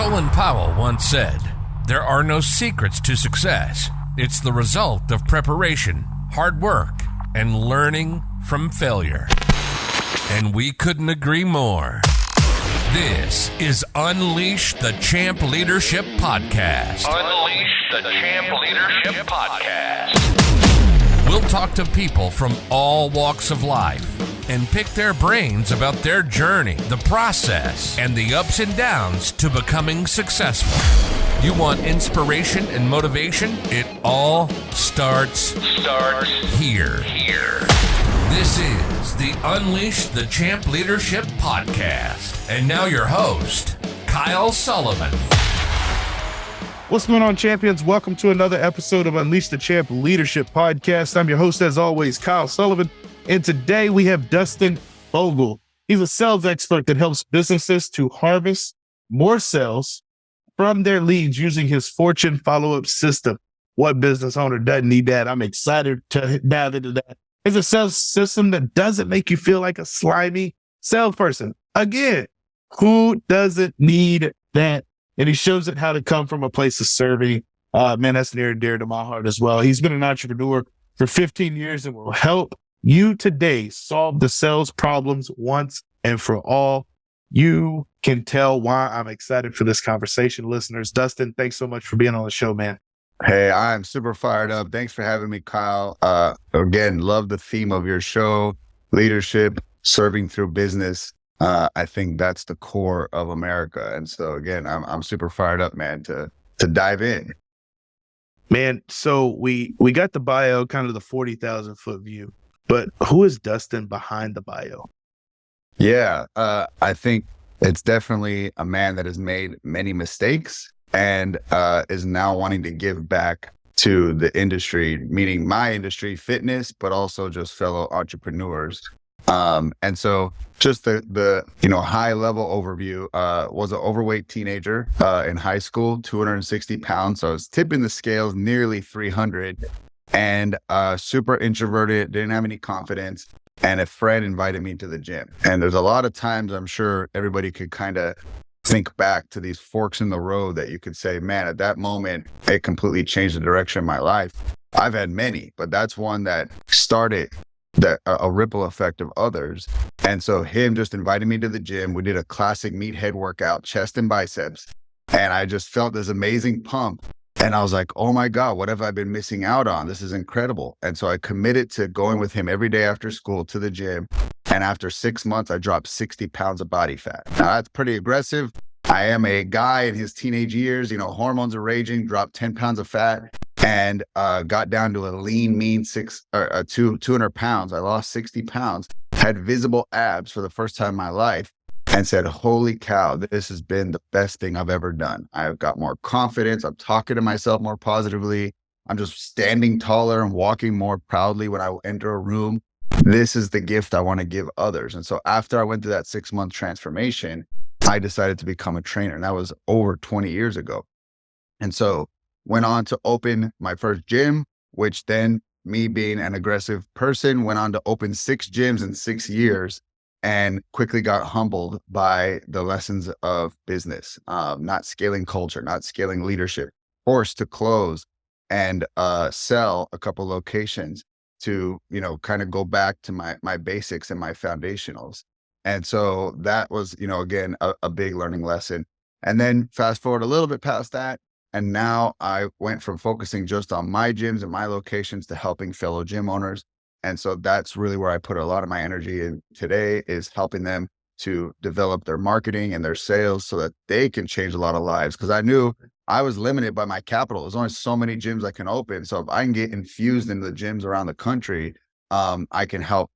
Colin Powell once said, "There are no secrets to success. It's the result of preparation, hard work, and learning from failure." And we couldn't agree more. This is Unleash the Champ Leadership Podcast. Unleash the Champ Leadership Podcast. We'll talk to people from all walks of life and pick their brains about their journey, the process, and the ups and downs to becoming successful. You want inspiration and motivation? It all starts here. This is the Unleash the Champ Leadership Podcast. And now your host, Kyle Sullivan. What's going on, champions? Welcome to another episode of Unleash the Champ Leadership Podcast. I'm your host, as always, Kyle Sullivan. And today we have Dustin Bogle. He's a sales expert that helps businesses to harvest more sales from their leads using his Fortune follow-up system. What business owner doesn't need that? I'm excited to dive into that. It's a sales system that doesn't make you feel like a slimy salesperson. Again, who doesn't need that? And he shows it how to come from a place of serving. Man, that's near and dear to my heart as well. He's been an entrepreneur for 15 years and will help you today solve the sales problems once and for all. You can tell why I'm excited for this conversation, listeners. Dustin, thanks so much for being on the show, man. Hey, I'm super fired up. Thanks for having me, Kyle. Again, love the theme of your show, leadership, serving through business. I think that's the core of America. And so again, I'm super fired up, man, to dive in. Man, so we got the bio, kind of the 40,000 foot view, but who is Dustin behind the bio? Yeah, I think it's definitely a man that has made many mistakes and is now wanting to give back to the industry, meaning my industry, fitness, but also just fellow entrepreneurs. And so just the high level overview, was an overweight teenager, in high school, 260 pounds. So I was tipping the scales nearly 300 and, super introverted, didn't have any confidence. And a friend invited me to the gym. And there's a lot of times I'm sure everybody could kind of think back to these forks in the road that you could say, man, at that moment, it completely changed the direction of my life. I've had many, but that's one that started a ripple effect of others. And so him just invited me to the gym. We did a classic meathead workout, chest and biceps. And I just felt this amazing pump. And I was like, oh my God, what have I been missing out on? This is incredible. And so I committed to going with him every day after school to the gym. And after 6 months, I dropped 60 pounds of body fat. Now that's pretty aggressive. I am a guy in his teenage years, hormones are raging, dropped 10 pounds of fat. And got down to a lean, mean 200 pounds. I lost 60 pounds, had visible abs for the first time in my life, and said, holy cow, this has been the best thing I've ever done. I've got more confidence. I'm talking to myself more positively. I'm just standing taller and walking more proudly when I enter a room. This is the gift I want to give others. And so after I went through that 6-month transformation, I decided to become a trainer. And that was over 20 years ago. And so went on to open my first gym, which then, me being an aggressive person, went on to open 6 gyms in 6 years and quickly got humbled by the lessons of business, not scaling culture, not scaling leadership, forced to close and sell a couple locations to, kind of go back to my basics and my foundationals. And so that was, again, a big learning lesson. And then fast forward a little bit past that, and now I went from focusing just on my gyms and my locations to helping fellow gym owners. And so that's really where I put a lot of my energy in today, is helping them to develop their marketing and their sales so that they can change a lot of lives. Because I knew I was limited by my capital. There's only so many gyms I can open. So if I can get infused into the gyms around the country, I can help,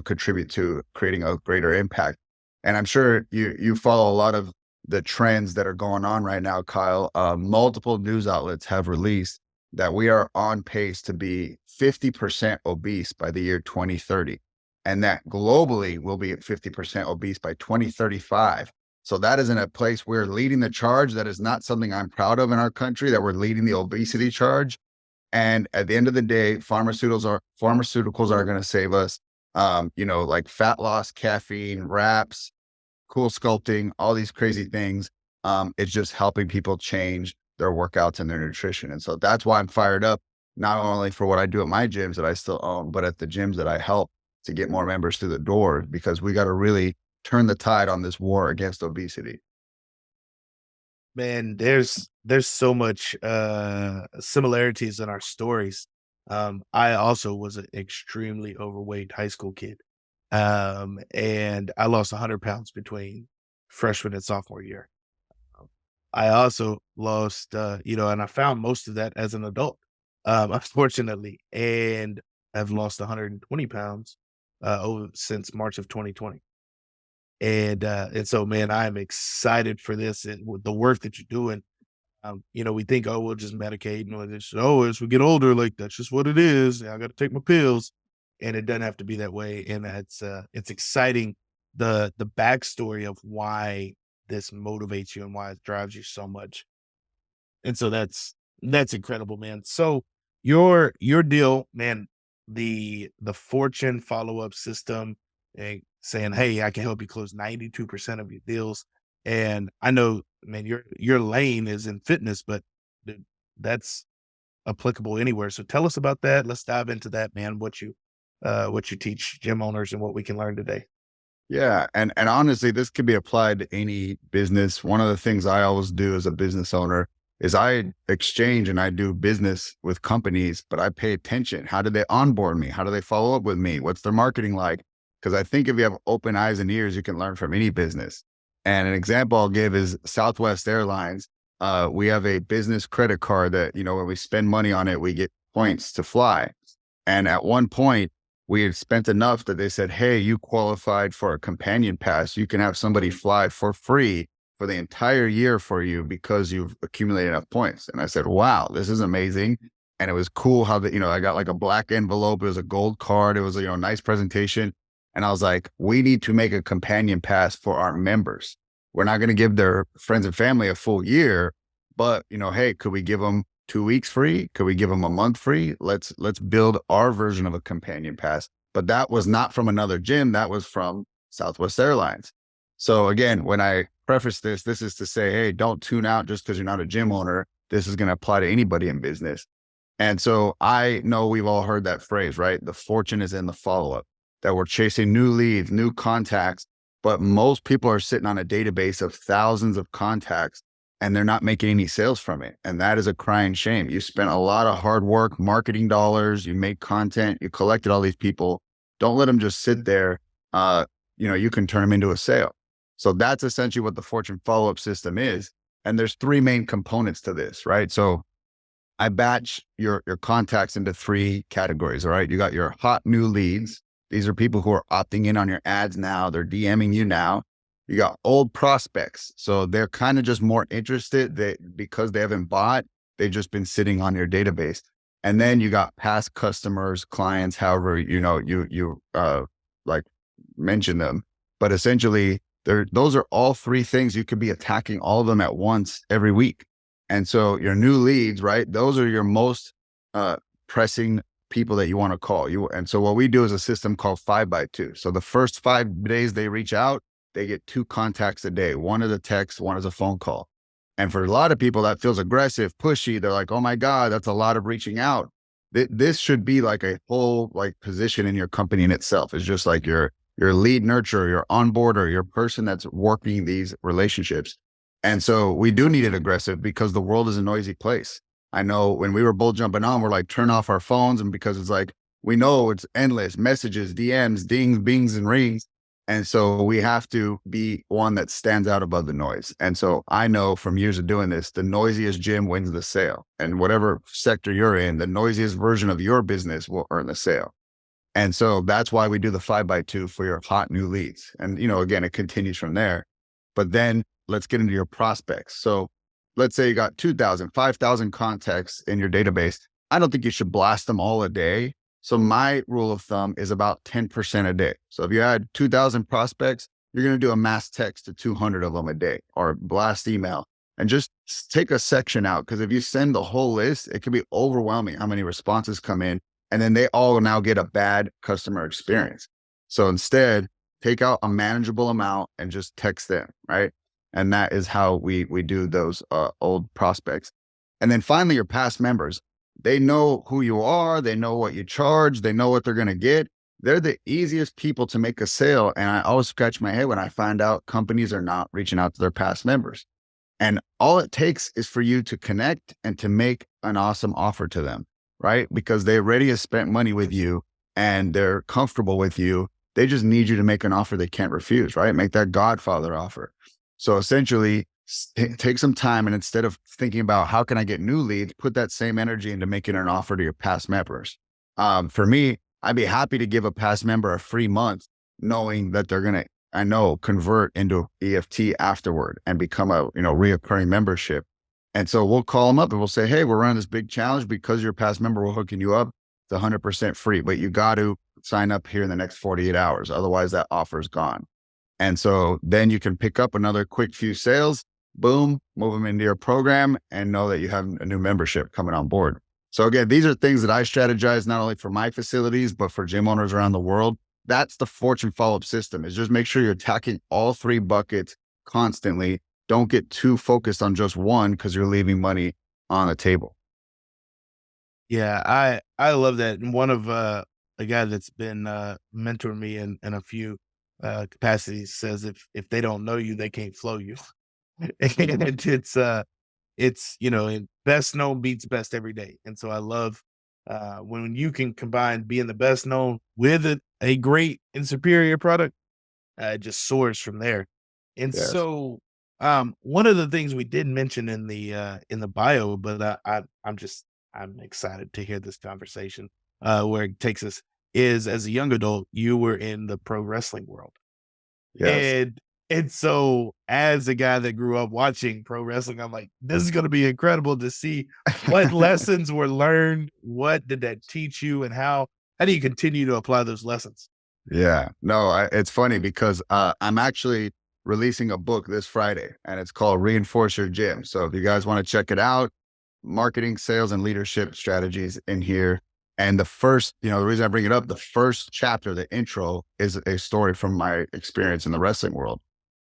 contribute to creating a greater impact. And I'm sure you follow a lot of the trends that are going on right now, Kyle. Multiple news outlets have released that we are on pace to be 50% obese by the year 2030. And that globally will be at 50% obese by 2035. So that is in a place we're leading the charge. That is not something I'm proud of in our country, that we're leading the obesity charge. And at the end of the day, pharmaceuticals are going to save us. Like fat loss, caffeine, wraps, cool sculpting, all these crazy things. It's just helping people change their workouts and their nutrition. And so that's why I'm fired up, not only for what I do at my gyms that I still own, but at the gyms that I help to get more members through the door, because we got to really turn the tide on this war against obesity. Man, there's so much similarities in our stories. I also was an extremely overweight high school kid. And I lost 100 pounds between freshman and sophomore year. I also lost, and I found most of that as an adult, unfortunately, and I've lost 120 pounds since March of 2020. And so, man, I am excited for this and with the work that you're doing. We think, oh, we'll just medicate, and as we get older, like that's just what it is. I got to take my pills, and it doesn't have to be that way. And it's exciting the backstory of why this motivates you and why it drives you so much. And so that's incredible, man. So your deal, man, the Fortune follow-up system and saying, hey, I can help you close 92% of your deals. And I know, man, your lane is in fitness, but that's applicable anywhere. So tell us about that. Let's dive into that, man. What you teach gym owners and what we can learn today. Yeah. And honestly, this could be applied to any business. One of the things I always do as a business owner is I exchange and I do business with companies, but I pay attention. How do they onboard me? How do they follow up with me? What's their marketing like? Because I think if you have open eyes and ears, you can learn from any business. And an example I'll give is Southwest Airlines. We have a business credit card that, when we spend money on it, we get points to fly. And at one point, we had spent enough that they said, hey, you qualified for a companion pass. You can have somebody fly for free for the entire year for you because you've accumulated enough points. And I said, wow, this is amazing. And it was cool how I got like a black envelope. It was a gold card. It was a nice presentation. And I was like, we need to make a companion pass for our members. We're not going to give their friends and family a full year, but hey, could we give them 2 weeks free? Could we give them a month free? Let's build our version of a companion pass. But that was not from another gym. That was from Southwest Airlines. So again, when I preface this is to say, hey, don't tune out just because you're not a gym owner. This is going to apply to anybody in business. And so I know we've all heard that phrase, right? The fortune is in the follow-up, that we're chasing new leads, new contacts, but most people are sitting on a database of thousands of contacts and they're not making any sales from it. And that is a crying shame. You spent a lot of hard work, marketing dollars, you made content, you collected all these people. Don't let them just sit there. You can turn them into a sale. So that's essentially what the Fortune follow-up system is. And there's 3 main components to this, right? So I batch your contacts into 3 categories. All right. You got your hot new leads. These are people who are opting in on your ads now. They're DMing you now. You got old prospects. So they're kind of just more interested because they haven't bought, they've just been sitting on your database. And then you got past customers, clients, however, you mention them. But essentially those are all 3 things. You could be attacking all of them at once every week. And so your new leads, right? Those are your most pressing people that you want to call. And so what we do is a system called 5x2. So the first 5 days they reach out, they get 2 contacts a day. One is a text, one is a phone call. And for a lot of people that feels aggressive, pushy, they're like, oh my God, that's a lot of reaching out. This should be like a whole position in your company in itself. It's just like your lead nurturer, your onboarder, your person that's working these relationships. And so we do need it aggressive because the world is a noisy place. I know when we were both jumping on, we're like, turn off our phones. And because it's like, we know it's endless messages, DMs, dings, bings, and rings. And so we have to be one that stands out above the noise. And so I know from years of doing this, the noisiest gym wins the sale. And whatever sector you're in, the noisiest version of your business will earn the sale. And so that's why we do the 5x2 for your hot new leads. And, again, it continues from there. But then let's get into your prospects. So let's say you got 2,000, 5,000 contacts in your database. I don't think you should blast them all a day. So my rule of thumb is about 10% a day. So if you had 2,000 prospects, you're going to do a mass text to 200 of them a day or blast email and just take a section out. Because if you send the whole list, it can be overwhelming how many responses come in. And then they all now get a bad customer experience. So instead, take out a manageable amount and just text them, right? And that is how we do those old prospects. And then finally, your past members, they know who you are. They know what you charge. They know what they're going to get. They're the easiest people to make a sale. And I always scratch my head when I find out companies are not reaching out to their past members. And all it takes is for you to connect and to make an awesome offer to them, right? Because they already have spent money with you and they're comfortable with you. They just need you to make an offer they can't refuse, right? Make that Godfather offer. So essentially, take some time, and instead of thinking about how can I get new leads, put that same energy into making an offer to your past members. For me, I'd be happy to give a past member a free month, knowing that they're going to, convert into EFT afterward and become a, reoccurring membership. And so we'll call them up and we'll say, hey, we're running this big challenge because you're a past member, we're hooking you up. It's 100% free, but you got to sign up here in the next 48 hours. Otherwise that offer is gone. And so then you can pick up another quick few sales, boom, move them into your program and know that you have a new membership coming on board. So again, these are things that I strategize not only for my facilities, but for gym owners around the world. That's the fortune follow-up system, is just make sure you're attacking all three buckets constantly. Don't get too focused on just one because you're leaving money on the table. Yeah, I love that. And one of a guy that's been mentoring me in a few capacities says if they don't know you, they can't flow you. And it's best known beats best every day. And so I love when you can combine being the best known with a great and superior product, it just soars from there. And Yes. so one of the things we did mention in the bio, but I'm excited to hear this conversation where it takes us, is as a young adult, you were in the pro wrestling world. Yes. And so as a guy that grew up watching pro wrestling, I'm like, this is going to be incredible to see what lessons were learned. What did that teach you, and how do you continue to apply those lessons? Yeah, no, it's funny because I'm actually releasing a book this Friday and it's called Reinforce Your Gym. So if you guys want to check it out, marketing, sales, and leadership strategies in here. And the first, the reason I bring it up, the first chapter, the intro, is a story from my experience in the wrestling world.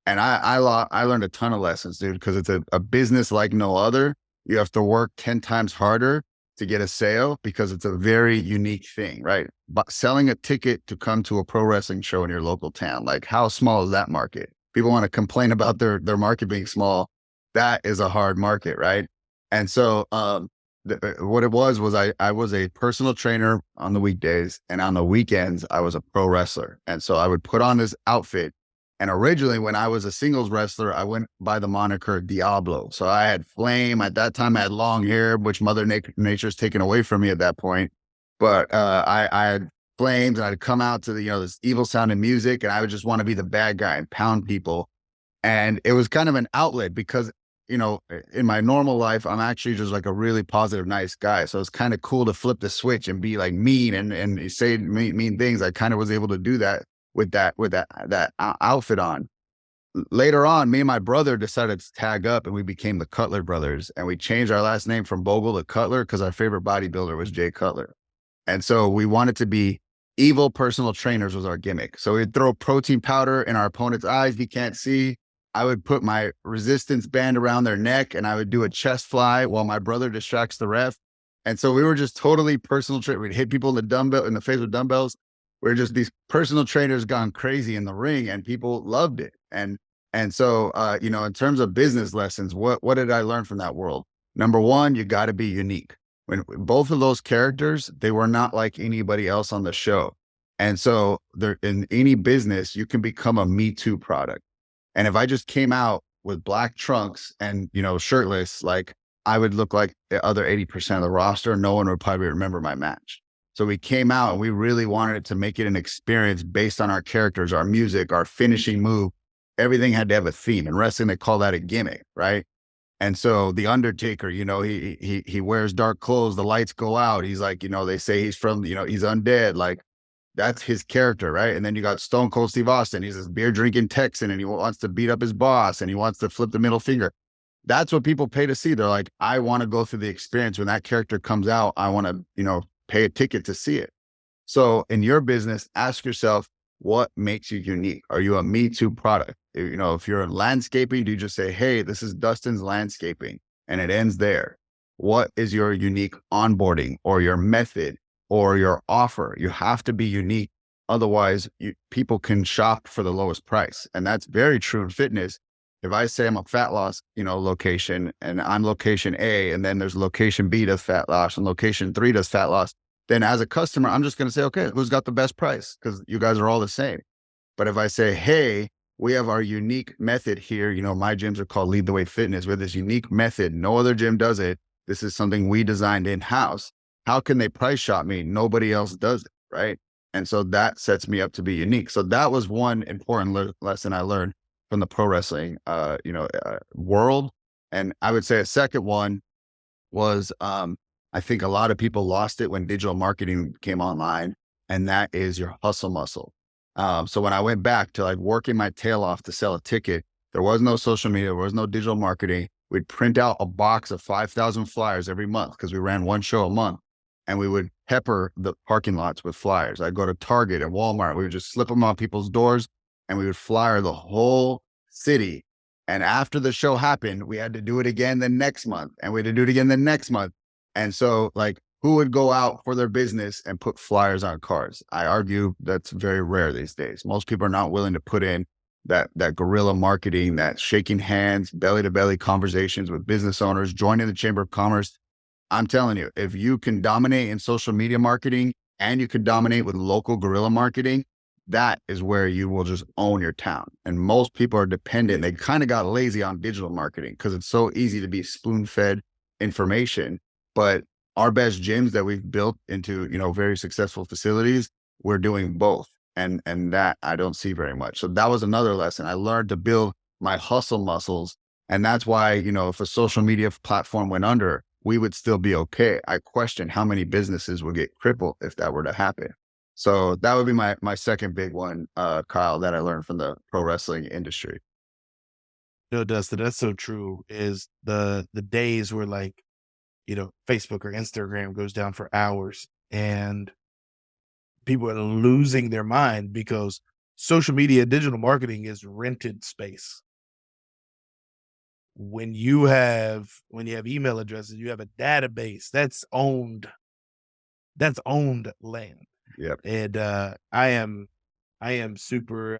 And I learned a ton of lessons, dude, because it's a business like no other. You have to work 10 times harder to get a sale because it's a very unique thing, right? But selling a ticket to come to a pro wrestling show in your local town, like how small is that market? People want to complain about their market being small. That is a hard market, right? And so what it was I was a personal trainer on the weekdays, and on the weekends, I was a pro wrestler. And so I would put on this outfit. And originally, when I was a singles wrestler, I went by the moniker Diablo. So I had flame. At that time, I had long hair, which Mother Nature's taken away from me at that point. But I had flames, and I'd come out to this evil sounding music, and I would just want to be the bad guy and pound people. And it was kind of an outlet because, in my normal life, I'm actually just like a really positive, nice guy. So it's kind of cool to flip the switch and be like mean and say mean things. I kind of was able to do that with that outfit on. Later on, me and my brother decided to tag up, and we became the Cutler brothers, and we changed our last name from Bogle to Cutler because our favorite bodybuilder was Jay Cutler. And so we wanted to be evil personal trainers was our gimmick. So we'd throw protein powder in our opponent's eyes you can't see. I would put my resistance band around their neck, and I would do a chest fly while my brother distracts the ref. And so we were just totally personal trainers. We'd hit people in the face with dumbbells. We're just these personal trainers gone crazy in the ring, and people loved it. And so, in terms of business lessons, what did I learn from that world? Number one, you got to be unique. When both of those characters, they were not like anybody else on the show. And so in any business, you can become a Me Too product. And if I just came out with black trunks and, shirtless, like I would look like the other 80% of the roster, no one would probably remember my match. So we came out and we really wanted to make it an experience based on our characters, our music, our finishing move. Everything had to have a theme. In wrestling, they call that a gimmick, right? And so the Undertaker, he wears dark clothes, the lights go out. He's like, they say he's from, he's undead. Like that's his character, right? And then you got Stone Cold Steve Austin. He's this beer drinking Texan, and he wants to beat up his boss, and he wants to flip the middle finger. That's what people pay to see. They're like, I want to go through the experience. When that character comes out, I want to, pay a ticket to see it. So in your business, ask yourself, what makes you unique? Are you a Me Too product? if you're in landscaping, do you just say, hey, this is Dustin's landscaping, and it ends there? What is your unique onboarding or your method or your offer? You have to be unique. Otherwise, people can shop for the lowest price. And that's very true in fitness. If I say I'm a fat loss, location, and I'm location A, and then there's location B does fat loss and location 3 does fat loss, then as a customer, I'm just going to say, okay, who's got the best price? Because you guys are all the same. But if I say, hey, we have our unique method here, my gyms are called Lead the Way Fitness. We have this unique method. No other gym does it. This is something we designed in-house. How can they price shop me? Nobody else does it, right? And so that sets me up to be unique. So that was one important lesson I learned from the pro wrestling, world. And I would say a second one was, I think a lot of people lost it when digital marketing came online, and that is your hustle muscle. So when I went back to like working my tail off to sell a ticket, there was no social media, there was no digital marketing. We'd print out a box of 5,000 flyers every month because we ran one show a month, and we would pepper the parking lots with flyers. I'd go to Target and Walmart. We would just slip them on people's doors, and we would flyer the whole city. And after the show happened, we had to do it again the next month, and we had to do it again the next month. And so like, who would go out for their business and put flyers on cars? I argue that's very rare these days. Most people are not willing to put in that guerrilla marketing, that shaking hands, belly to belly conversations with business owners, joining the Chamber of Commerce. I'm telling you, if you can dominate in social media marketing and you can dominate with local guerrilla marketing, that is where you will just own your town. And most people are dependent. They kind of got lazy on digital marketing because it's so easy to be spoon-fed information. But our best gyms that we've built into, very successful facilities, we're doing both. And that I don't see very much. So that was another lesson. I learned to build my hustle muscles. And that's why, if a social media platform went under, we would still be okay. I question how many businesses would get crippled if that were to happen. So that would be my second big one, Kyle, that I learned from the pro wrestling industry. No, Dustin, that's so true. Is the days where like, Facebook or Instagram goes down for hours and people are losing their mind because social media, digital marketing is rented space. When you have email addresses, you have a database that's owned land. Yep. And I am super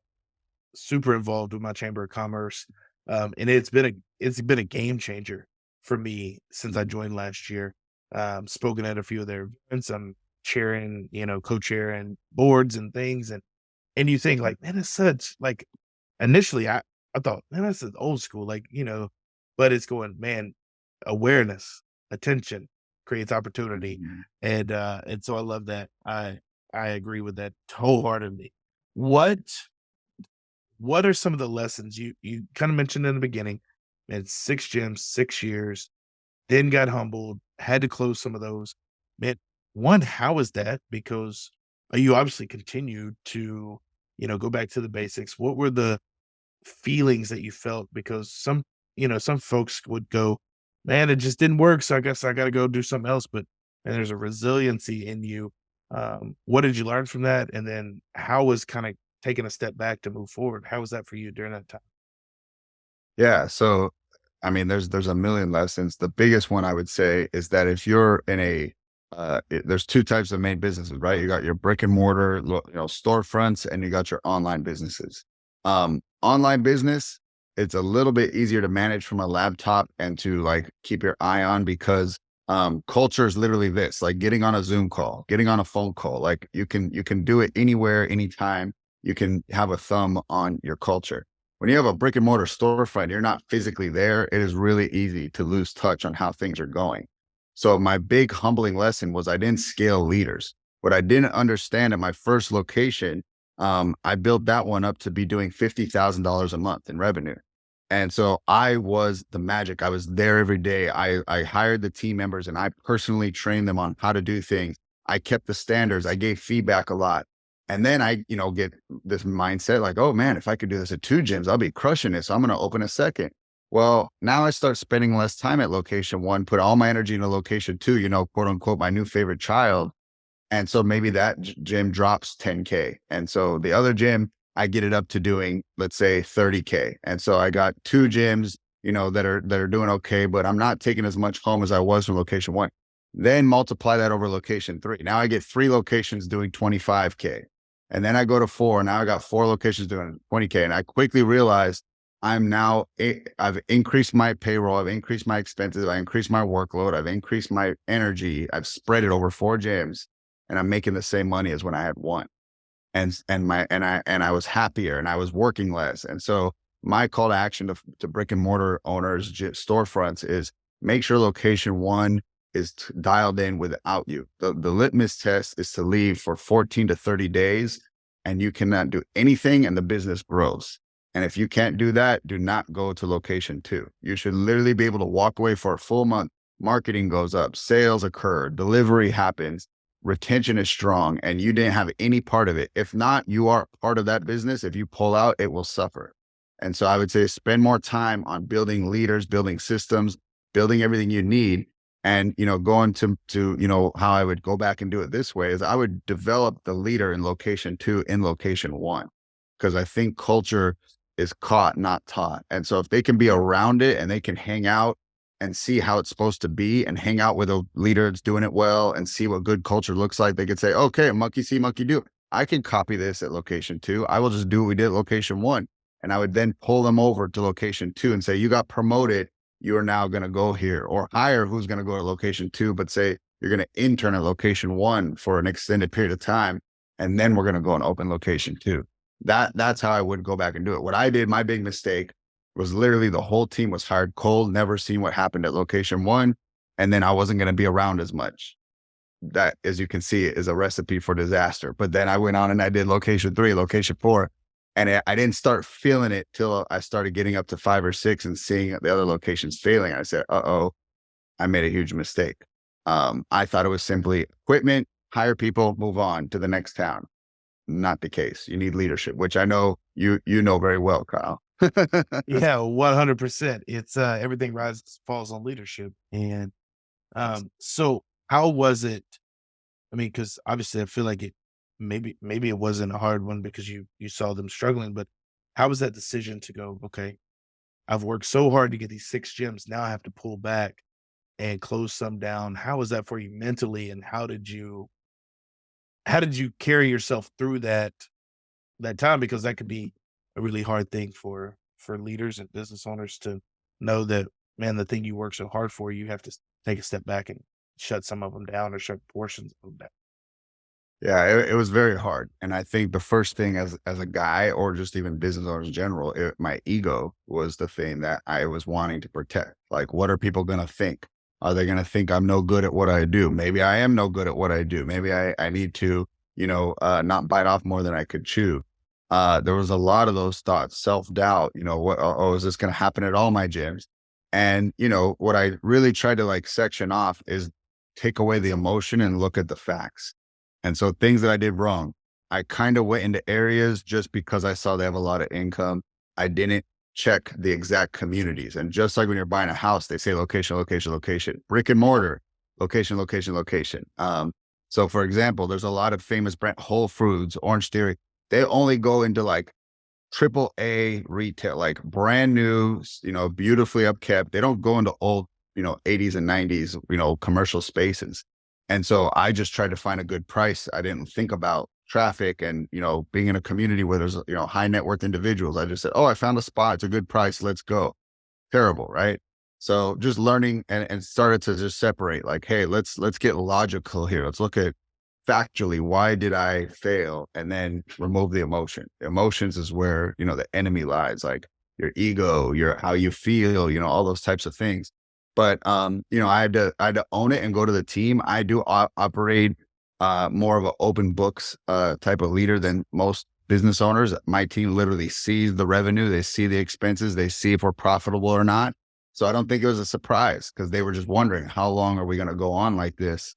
involved with my Chamber of Commerce. And it's been a game changer for me since I joined last year. Spoken at a few of their events. I'm chairing, co-chairing boards and things. And you think like, man, it's such like, initially I thought, man, that's old school, like, but it's going, man, awareness, attention creates opportunity. Mm-hmm. And so I love that. I agree with that wholeheartedly. What are some of the lessons you kind of mentioned in the beginning? Man, 6 gyms, 6 years, then got humbled, had to close some of those. Man, one, how is that? Because you obviously continued to, go back to the basics. What were the feelings that you felt? Because some folks would go, man, it just didn't work, so I guess I got to go do something else. But and there's a resiliency in you. What did you learn from that? And then how was kind of taking a step back to move forward? How was that for you during that time? Yeah. So, I mean, there's a million lessons. The biggest one I would say is that if you're in there's 2 types of main businesses, right? You got your brick and mortar, storefronts, and you got your online businesses. Online business, it's a little bit easier to manage from a laptop and to like keep your eye on because culture is literally this, like getting on a Zoom call, getting on a phone call. Like you can do it anywhere, anytime. You can have a thumb on your culture. When you have a brick and mortar storefront, you're not physically there. It is really easy to lose touch on how things are going. So my big humbling lesson was I didn't scale leaders. What I didn't understand at my first location, I built that one up to be doing $50,000 a month in revenue. And so I was the magic. I was there every day. I hired the team members and I personally trained them on how to do things. I kept the standards. I gave feedback a lot. And then I, get this mindset like, oh man, if I could do this at 2 gyms, I'll be crushing it. So I'm going to open a second. Well, now I start spending less time at location 1, put all my energy into location 2, quote unquote, my new favorite child. And so maybe that gym drops 10K. And so the other gym, I get it up to doing, let's say 30K. And so I got 2 gyms, that are doing okay, but I'm not taking as much home as I was from location 1. Then multiply that over location 3. Now I get 3 locations doing 25K. And then I go to 4. Now I got 4 locations doing 20K. And I quickly realized I've increased my payroll. I've increased my expenses. I've increased my workload. I've increased my energy. I've spread it over 4 gyms, and I'm making the same money as when I had 1. And I was happier, and I was working less. And so my call to action to brick and mortar owners, storefronts, is make sure location 1 is dialed in without you. The litmus test is to leave for 14 to 30 days, and you cannot do anything, and the business grows. And if you can't do that, do not go to location 2. You should literally be able to walk away for a full month. Marketing goes up, sales occur, delivery happens, retention is strong, and you didn't have any part of it. If not, you are part of that business. If you pull out, it will suffer. And so I would say spend more time on building leaders, building systems, building everything you need. And, going to how I would go back and do it this way is I would develop the leader in location 2 in location 1, because I think culture is caught, not taught. And so if they can be around it and they can hang out and see how it's supposed to be and hang out with a leader that's doing it well and see what good culture looks like, they could say, okay, monkey see, monkey do. I can copy this at location 2. I will just do what we did at location 1. And I would then pull them over to location 2 and say, you got promoted. You are now going to go here, or hire who's going to go to location 2, but say you're going to intern at location 1 for an extended period of time. And then we're going to go and open location 2. That's how I would go back and do it. What I did, my big mistake, was literally the whole team was hired cold, never seen what happened at location 1. And then I wasn't going to be around as much. That, as you can see, is a recipe for disaster. But then I went on and I did location 3, location 4. And I didn't start feeling it till I started getting up to 5 or 6 and seeing the other locations failing. I said, I made a huge mistake. I thought it was simply equipment, hire people, move on to the next town. Not the case. You need leadership, which I know you know very well, Kyle. Yeah, 100%. It's everything rises, falls on leadership. And so how was it? I mean, because obviously I feel like maybe it wasn't a hard one because you saw them struggling, but how was that decision to go, okay, I've worked so hard to get these 6 gyms. Now I have to pull back and close some down. How was that for you mentally? And how did you carry yourself through that time? Because that could be a really hard thing for leaders and business owners to know that, man, the thing you work so hard for, you have to take a step back and shut some of them down or shut portions of them down. Yeah, it was very hard. And I think the first thing as a guy, or just even business owners in general, my ego was the thing that I was wanting to protect. Like, what are people going to think? Are they going to think I'm no good at what I do? Maybe I am no good at what I do. Maybe I need to, not bite off more than I could chew. There was a lot of those thoughts, self-doubt, is this going to happen at all my gyms? And, what I really tried to section off is take away the emotion and look at the facts. And so things that I did wrong, I kind of went into areas just because I saw they have a lot of income. I didn't check the exact communities. And just like when you're buying a house, they say location, location, location, brick and mortar, location, location, location. So for example, there's a lot of famous brand, Whole Foods, Orange Theory. They only go into AAA retail, brand new, beautifully upkept. They don't go into old, 80s and 90s, commercial spaces. And so I just tried to find a good price. I didn't think about traffic and, being in a community where there's, high net worth individuals. I just said, I found a spot. It's a good price. Let's go. Terrible. Right. So just learning and started to just separate hey, let's get logical here. Let's look at factually, why did I fail? And then remove the emotion. Emotions is where, the enemy lies, your ego, how you feel, all those types of things. But, I had to own it and go to the team. I do operate more of an open books type of leader than most business owners. My team literally sees the revenue. They see the expenses. They see if we're profitable or not. So I don't think it was a surprise because they were just wondering, how long are we going to go on like this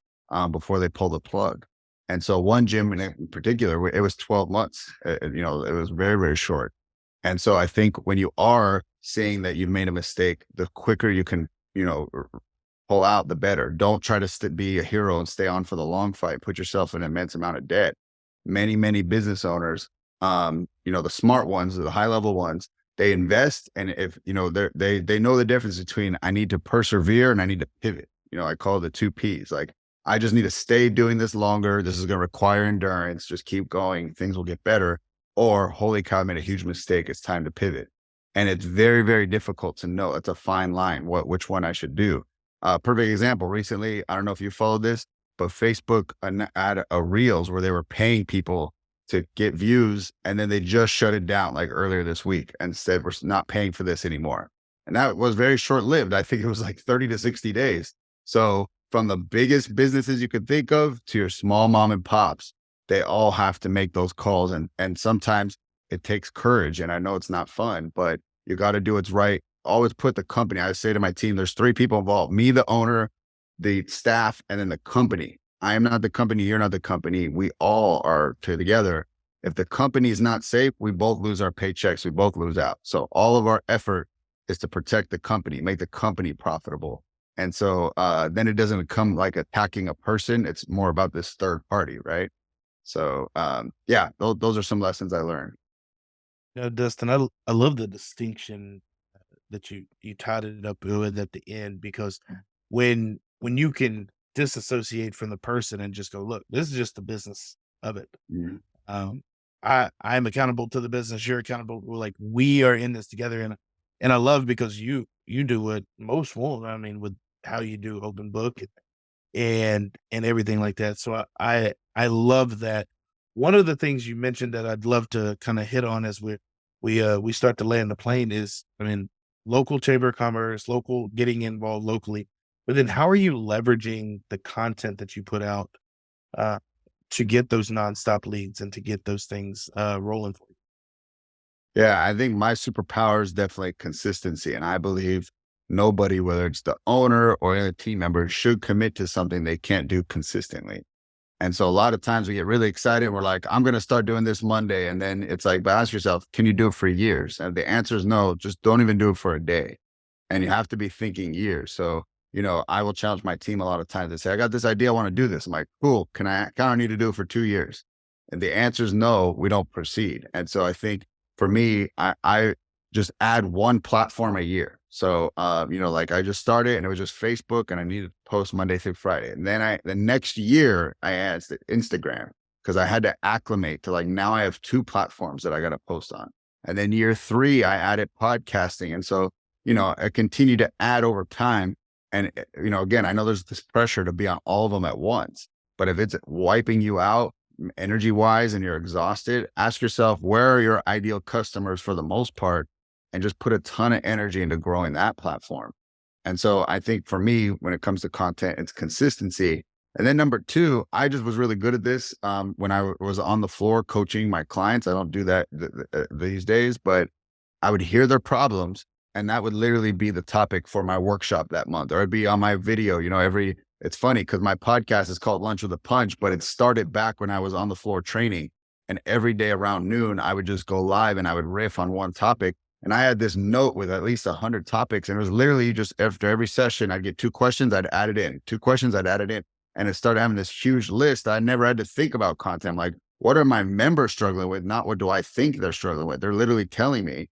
before they pull the plug? And so one gym in particular, it was 12 months. It was very, very short. And so I think when you are seeing that you've made a mistake, the quicker you can pull out, the better. Don't try to be a hero and stay on for the long fight. Put yourself in an immense amount of debt. Many, many business owners The smart ones, the high level ones, they invest. And if, they know the difference between I need to persevere and I need to pivot. I call it the 2 Ps. Like, I just need to stay doing this longer. This is going to require endurance. Just keep going. Things will get better. Or, holy cow, I made a huge mistake. It's time to pivot. And it's very, very difficult to know. It's a fine line, which one I should do. Perfect example. Recently, I don't know if you followed this, but Facebook had a Reels where they were paying people to get views, and then they just shut it down like earlier this week and said, we're not paying for this anymore. And that was very short-lived. I think it was like 30 to 60 days. So from the biggest businesses you could think of to your small mom and pops, they all have to make those calls. And sometimes it takes courage. And I know it's not fun, but you got to do what's right. Always put the company. I say to my team, there's 3 people involved: me, the owner, the staff, and then the company. I am not the company. You're not the company. We all are together. If the company is not safe, we both lose our paychecks. We both lose out. So all of our effort is to protect the company, make the company profitable. And so then it doesn't become like attacking a person. It's more about this third party, right? So those are some lessons I learned. Dustin, I love the distinction that you tied it up with at the end, because when you can disassociate from the person and just go, look, this is just the business of it. Mm-hmm. I'm accountable to the business. You're accountable. We're like, we are in this together. And I love, because you do what most won't. I mean, with how you do open book and everything like that. So I love that. One of the things you mentioned that I'd love to kind of hit on as we start to land the plane is, I mean, local chamber of commerce, getting involved locally, but then how are you leveraging the content that you put out to get those nonstop leads and to get those things rolling for you? Yeah, I think my superpower is definitely consistency. And I believe nobody, whether it's the owner or any team member, should commit to something they can't do consistently. And so a lot of times we get really excited. We're like, I'm going to start doing this Monday. And then it's like, but ask yourself, can you do it for years? And the answer is no, just don't even do it for a day. And you have to be thinking years. So, I will challenge my team a lot of times. They say, I got this idea. I want to do this. I'm like, cool. Can I kind of need to do it for 2 years? And the answer is no, we don't proceed. And so I think for me, I just add one platform a year. So, like I just started and it was just Facebook, and I needed to post Monday through Friday. And then the next year I added Instagram, because I had to acclimate to, like, now I have 2 platforms that I got to post on. And then year 3, I added podcasting. And so, I continue to add over time. And, again, I know there's this pressure to be on all of them at once, but if it's wiping you out energy wise and you're exhausted, ask yourself, where are your ideal customers for the most part? And just put a ton of energy into growing that platform. And so I think for me, when it comes to content, it's consistency. And then number 2, I just was really good at this when I was on the floor coaching my clients. I don't do that these days, but I would hear their problems, and that would literally be the topic for my workshop that month. Or it'd be on my video, it's funny because my podcast is called Lunch with a Punch, but it started back when I was on the floor training. And every day around noon, I would just go live and I would riff on one topic. And I had this note with at least 100 topics. And it was literally just after every session, I'd get 2 questions, I'd add it in, 2 questions, I'd add it in. And it started having this huge list. I never had to think about content. Like, what are my members struggling with? Not what do I think they're struggling with? They're literally telling me.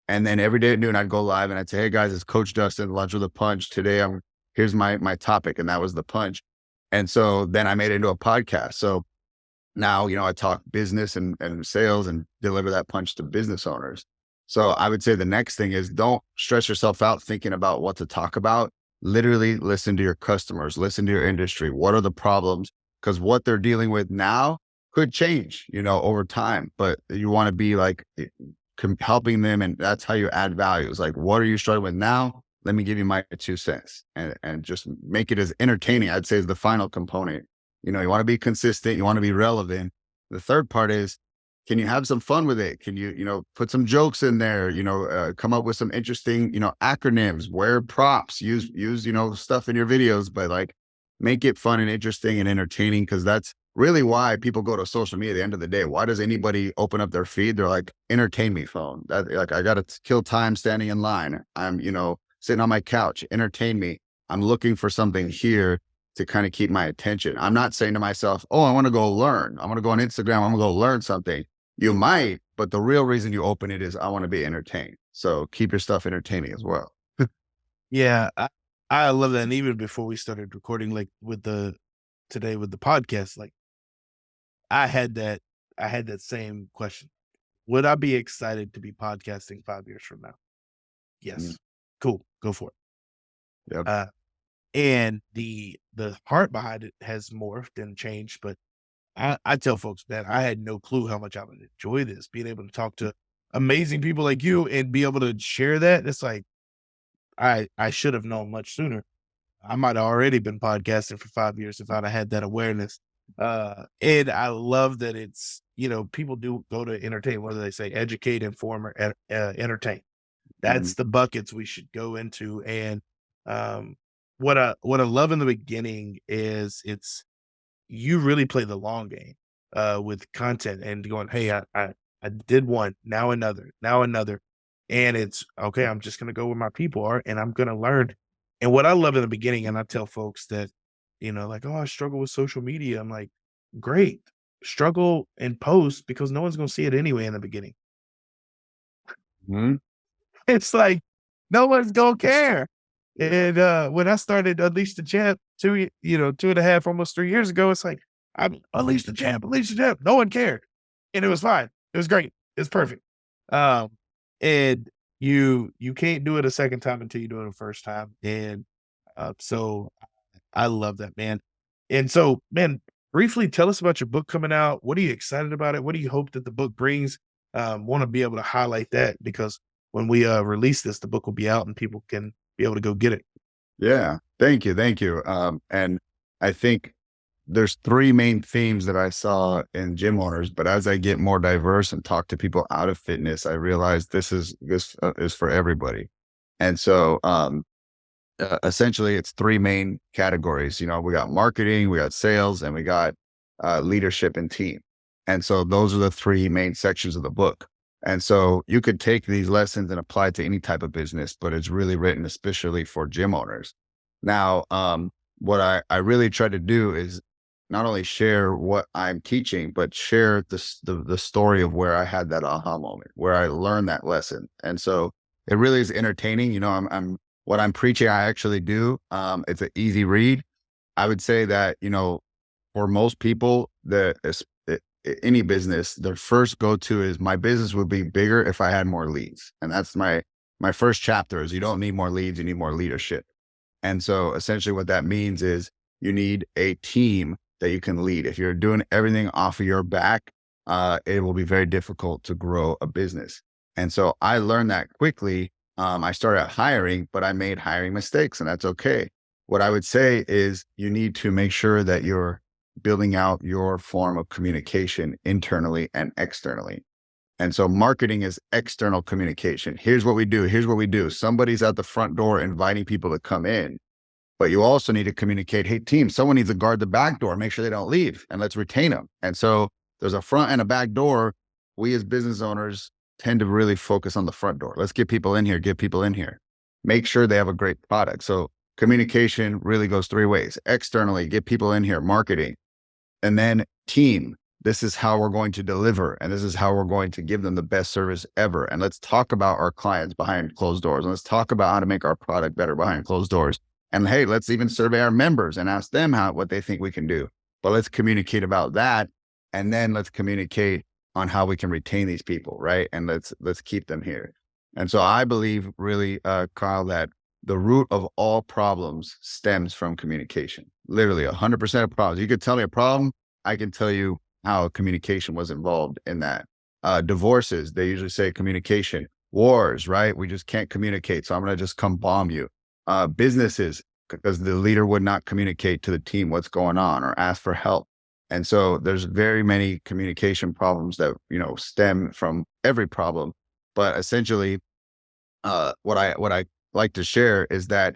And then every day at noon, I'd go live and I'd say, hey guys, it's Coach Dustin, Lunch with a Punch. Today, here's my topic. And that was the punch. And so then I made it into a podcast. So now, I talk business and sales and deliver that punch to business owners. So I would say the next thing is, don't stress yourself out thinking about what to talk about. Literally listen to your customers, listen to your industry. What are the problems? Because what they're dealing with now could change, over time, but you want to be like helping them. And that's how you add value. It's like, what are you struggling with now? Let me give you my 2 cents and just make it as entertaining, I'd say, is the final component. You want to be consistent. You want to be relevant. The third part is, can you have some fun with it? Can you, put some jokes in there, come up with some interesting, acronyms, wear props, use, stuff in your videos, but like make it fun and interesting and entertaining. Cause that's really why people go to social media at the end of the day. Why does anybody open up their feed? They're like, entertain me, phone. That, like, I got to kill time standing in line. I'm, sitting on my couch, entertain me. I'm looking for something here to kind of keep my attention. I'm not saying to myself, oh, I want to go learn. I want to go on Instagram. I'm going to go learn something. You might, but the real reason you open it is I want to be entertained. So keep your stuff entertaining as well. Yeah, I love that. And even before we started recording, like today with the podcast, like I had that same question. Would I be excited to be podcasting 5 years from now? Mm, Yes. Cool. Go for it. Yep. And the heart behind it has morphed and changed, but I tell folks, man, I had no clue how much I would enjoy this, being able to talk to amazing people like you and be able to share that. It's like I should have known much sooner. I might have already been podcasting for 5 years if I'd have had that awareness. And I love that it's, people do go to entertain, whether they say educate, inform, or entertain. Mhm. That's the buckets we should go into. And what I love in the beginning is you really play the long game with content and going, hey, I did one, now another, now another. And it's okay, I'm just gonna go where my people are and I'm gonna learn. And what I love in the beginning, and I tell folks that, like, oh, I struggle with social media. I'm like, great. Struggle and post because no one's gonna see it anyway in the beginning. Mhm. It's like no one's gonna care. And when I started Unleash the Champ 2.5, almost 3 years ago, it's like I'm Unleash the Champ, Unleash the Champ. No one cared. And it was fine. It was great. It's perfect. Um, and you can't do it a second time until you do it a first time. And so I love that, man. And so, man, briefly tell us about your book coming out. What are you excited about it? What do you hope that the book brings? Want to be able to highlight that because when we release this, the book will be out and people can be able to go get it. Yeah. Thank you. Thank you. And I think there's three main themes that I saw in gym owners, but as I get more diverse and talk to people out of fitness, I realize this is for everybody. And so, essentially it's three main categories. We got marketing, we got sales, and we got leadership and team. And so those are the three main sections of the book. And so you could take these lessons and apply it to any type of business, but it's really written especially for gym owners. Now, what I really try to do is not only share what I'm teaching, but share the story of where I had that aha moment, where I learned that lesson. And so it really is entertaining. I'm what I'm preaching, I actually do. It's an easy read. I would say that, for most people, any business, their first go-to is my business would be bigger if I had more leads. And that's my first chapter is you don't need more leads, you need more leadership. And so essentially what that means is you need a team that you can lead. If you're doing everything off of your back, it will be very difficult to grow a business. And so I learned that quickly. I started hiring, but I made hiring mistakes, and that's okay. What I would say is you need to make sure that you're building out your form of communication internally and externally. And so marketing is external communication. Here's what we do. Here's what we do. Somebody's at the front door inviting people to come in, but you also need to communicate, hey team, someone needs to guard the back door, make sure they don't leave, and let's retain them. And so there's a front and a back door. We as business owners tend to really focus on the front door. Let's get people in here, make sure they have a great product. So communication really goes three ways: externally, get people in here, marketing, and then team. This is how we're going to deliver, and this is how we're going to give them the best service ever. And let's talk about our clients behind closed doors. And let's talk about how to make our product better behind closed doors. And hey, let's even survey our members and ask them what they think we can do. But let's communicate about that. And then let's communicate on how we can retain these people, right? And let's keep them here. And so I believe really, Kyle, that the root of all problems stems from communication. Literally 100% of problems. You could tell me a problem, I can tell you how communication was involved in that. Divorces, they usually say communication. Wars, right? We just can't communicate, so I'm going to just come bomb you. Businesses, because the leader would not communicate to the team what's going on or ask for help. And so there's very many communication problems that, stem from every problem. But essentially, what I like to share is that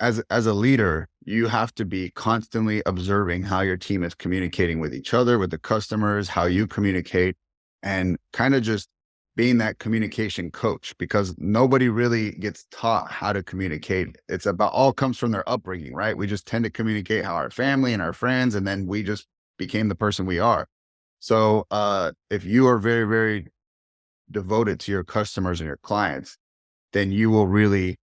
as a leader, you have to be constantly observing how your team is communicating with each other, with the customers, how you communicate, and kind of just being that communication coach, because nobody really gets taught how to communicate. It's all comes from their upbringing, right? We just tend to communicate how our family and our friends, and then we just became the person we are. So if you are very, very devoted to your customers and your clients, then you will really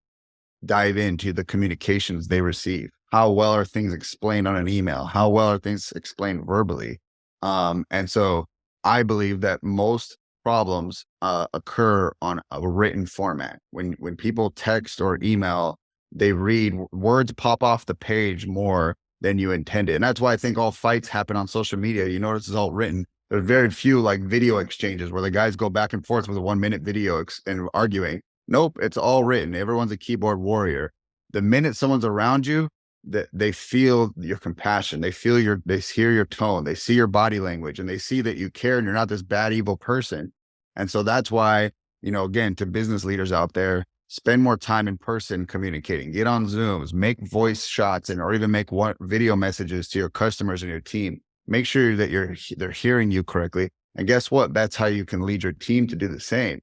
dive into the communications they receive. How well are things explained on an email? How well are things explained verbally? And so I believe that most problems occur on a written format. When people text or email, they read, words pop off the page more than you intended. And that's why I think all fights happen on social media. You notice it's all written. There's very few like video exchanges where the guys go back and forth with a 1 minute video and arguing. Nope, it's all written. Everyone's a keyboard warrior. The minute someone's around you, that they feel your compassion, they hear your tone, they see your body language, and they see that you care and you're not this bad, evil person. And so that's why, again, to business leaders out there, spend more time in person communicating, get on Zooms, make voice shots or even make video messages to your customers and your team. Make sure that they're hearing you correctly. And guess what? That's how you can lead your team to do the same.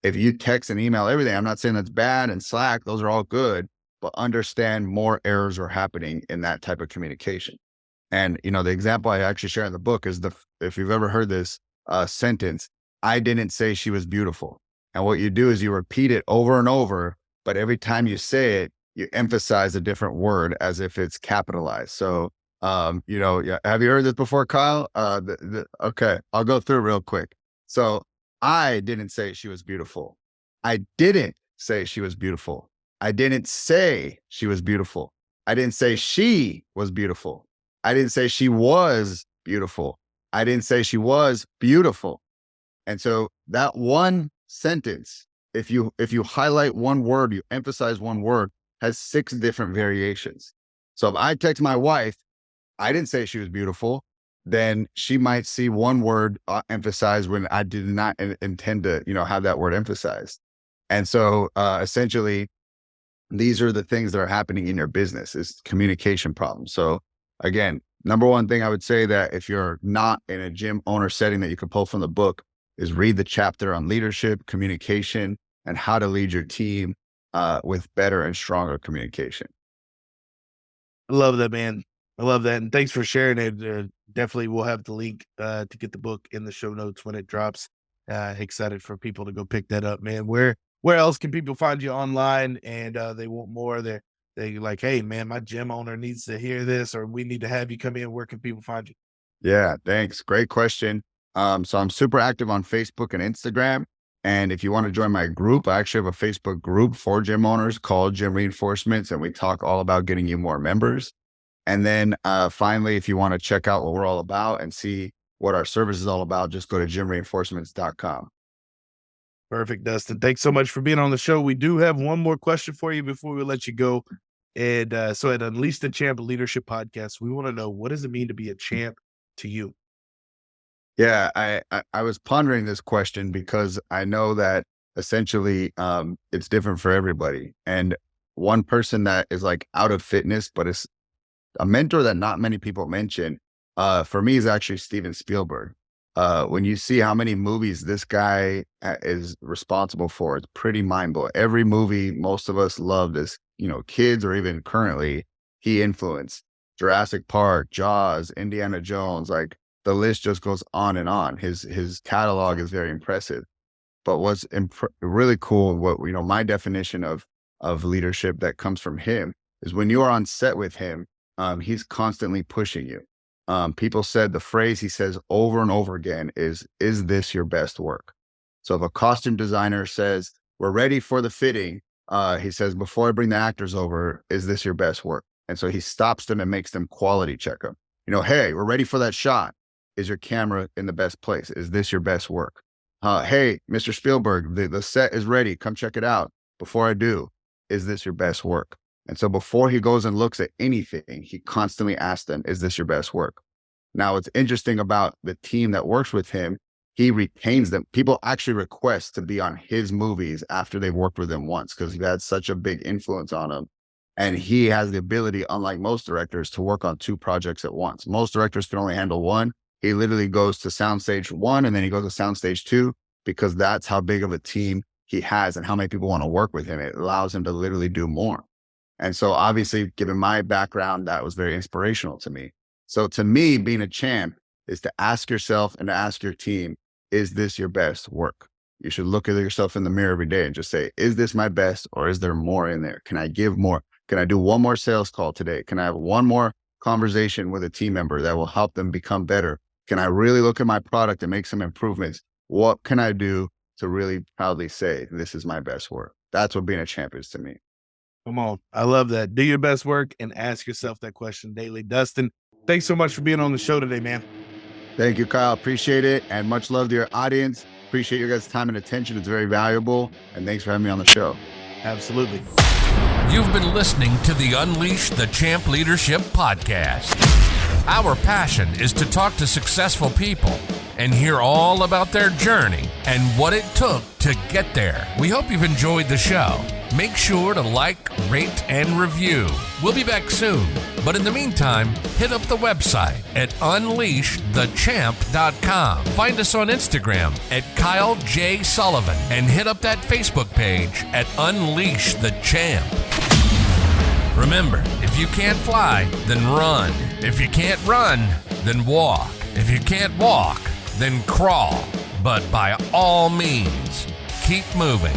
If you text and email everything, I'm not saying that's bad, and Slack, those are all good, but understand more errors are happening in that type of communication. And, the example I actually share in the book is if you've ever heard this sentence, I didn't say she was beautiful. And what you do is you repeat it over and over, but every time you say it, you emphasize a different word as if it's capitalized. So, have you heard this before, Kyle? Okay, I'll go through it real quick. So I didn't say she was beautiful. I didn't say she was beautiful. I didn't say she was beautiful. I didn't say she was beautiful. I didn't say she was beautiful. I didn't say she was beautiful. And so that one sentence, if you highlight one word, you emphasize one word, has 6 different variations. So if I text my wife, I didn't say she was beautiful, then she might see one word emphasized when I did not intend to, have that word emphasized. And so essentially, these are the things that are happening in your business is communication problems. So again, number one thing I would say that if you're not in a gym owner setting that you can pull from the book is read the chapter on leadership, communication, and how to lead your team with better and stronger communication. I love that, man. I love that. And thanks for sharing it. Definitely we'll have the link to get the book in the show notes when it drops. Excited for people to go pick that up, man. Where else can people find you online and they want more? They like, hey, man, my gym owner needs to hear this, or we need to have you come in. Where can people find you? Yeah, thanks. Great question. So I'm super active on Facebook and Instagram. And if you want to join my group, I actually have a Facebook group for gym owners called Gym Reinforcements, and we talk all about getting you more members. And then finally, if you want to check out what we're all about and see what our service is all about, just go to gymreinforcements.com. Perfect, Dustin. Thanks so much for being on the show. We do have one more question for you before we let you go. And so at Unleash the Champ Leadership Podcast, we want to know, what does it mean to be a champ to you? Yeah, I was pondering this question because I know that essentially it's different for everybody. And one person that is like out of fitness, but is a mentor that not many people mention, for me is actually Steven Spielberg. When you see how many movies this guy is responsible for, it's pretty mind blowing. Every movie most of us loved as, kids or even currently, he influenced. Jurassic Park, Jaws, Indiana Jones, like the list just goes on and on. His catalog is very impressive. But what's really cool, my definition of leadership that comes from him is when you are on set with him, he's constantly pushing you. People said the phrase he says over and over again is this your best work? So if a costume designer says, we're ready for the fitting, he says, before I bring the actors over, is this your best work? And so he stops them and makes them quality check them. Hey, we're ready for that shot. Is your camera in the best place? Is this your best work? Hey, Mr. Spielberg, the set is ready. Come check it out. Before I do, is this your best work? And so before he goes and looks at anything, he constantly asks them, is this your best work? Now, what's interesting about the team that works with him, he retains them. People actually request to be on his movies after they've worked with him once because he had such a big influence on them. And he has the ability, unlike most directors, to work on 2 projects at once. Most directors can only handle one. He literally goes to soundstage 1 and then he goes to soundstage 2 because that's how big of a team he has and how many people want to work with him. It allows him to literally do more. And so obviously, given my background, that was very inspirational to me. So to me, being a champ is to ask yourself and to ask your team, is this your best work? You should look at yourself in the mirror every day and just say, is this my best, or is there more in there? Can I give more? Can I do one more sales call today? Can I have one more conversation with a team member that will help them become better? Can I really look at my product and make some improvements? What can I do to really proudly say, this is my best work? That's what being a champion is to me. Come on. I love that. Do your best work and ask yourself that question daily. Dustin, thanks so much for being on the show today, man. Thank you, Kyle. Appreciate it. And much love to your audience. Appreciate your guys' time and attention. It's very valuable. And thanks for having me on the show. Absolutely. You've been listening to the Unleash the Champ Leadership Podcast. Our passion is to talk to successful people and hear all about their journey and what it took to get there. We hope you've enjoyed the show. Make sure to like, rate, and review. We'll be back soon. But in the meantime, hit up the website at unleashthechamp.com. Find us on Instagram at Kyle J. Sullivan and hit up that Facebook page at Unleash the Champ. Remember, if you can't fly, then run. If you can't run, then walk. If you can't walk, then crawl. But by all means, keep moving.